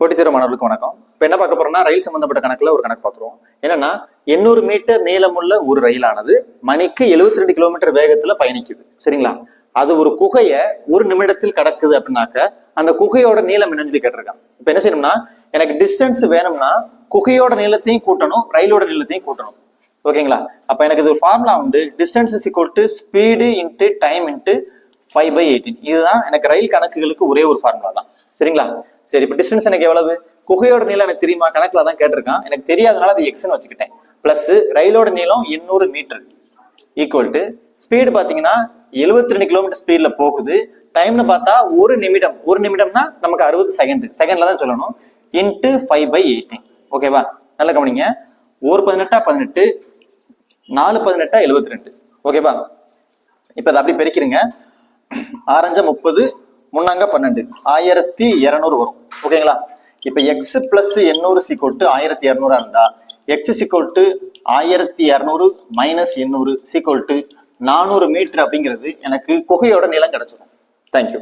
போட்டித் தேர்வு மாணவர்களுக்கு வணக்கம். இப்போ என்ன பார்க்க போறோம்னா ரயில் சம்பந்தப்பட்ட கணக்குல ஒரு கணக்கு பார்த்துருவோம். என்னன்னா 800 மீட்டர் நீளமுள்ள ஒரு ரயிலானது மணிக்கு 72 கிலோமீட்டர் வேகத்துல பயணிக்குது. சரிங்களா? அது ஒரு குகைய ஒரு நிமிடத்தில் கடக்குது அப்படின்னாக்க அந்த குகையோட நீளம் என்னன்னு சொல்லி கேட்டிருக்காங்க. இப்ப என்ன செய்யணும்னா எனக்கு டிஸ்டன்ஸ் வேணும்னா குகையோட நீளத்தையும் கூட்டணும், ரயிலோட நீளத்தையும் கூட்டணும். ஓகேங்களா? அப்ப எனக்கு இது ஒரு ஃபார்முலா உண்டு. Distance is equal to speed into time into 5/18. இதுதான் எனக்கு ரயில் கணக்குகளுக்கு ஒரே ஒரு ஃபார்முலா தான். சரிங்களா? சரி, இப்ப டிஸ்டன்ஸ் எனக்கு எவ்வளவு? குகையோட நீளம் எனக்கு தெரியுமா? கணக்குல தான் கேட்டிருக்கான். எனக்கு தெரியாதனால அது எக்ஸ்ன்னு வச்சுக்கிட்டேன். பிளஸ் ரயிலோட நீளம் 800 மீட்டர் ஈக்குவல் டு ஸ்பீடு பாத்தீங்கன்னா 72 கிலோமீட்டர் ஸ்பீட்ல போகுது. டைம்னு பார்த்தா ஒரு நிமிடம்னா நமக்கு 60 செகண்ட்ல தான் சொல்லணும். இன்ட்டு 5/18. ஓகேவா? நல்ல கவனிங்க. 1 18 4 18 72. ஓகேவா? இப்ப அதை அப்படி பெருக்கிறீங்க. 6 30 3 12 1200 வரும். ஓகேங்களா? இப்ப எக்ஸ் பிளஸ் 800 ஈக்குவல் டு 1200 இருந்தா X equal to 1200 minus 800 equal to 400 metre அப்படிங்கிறது எனக்கு குகையோட நீளம் கிடைச்சிடும். தேங்க்யூ.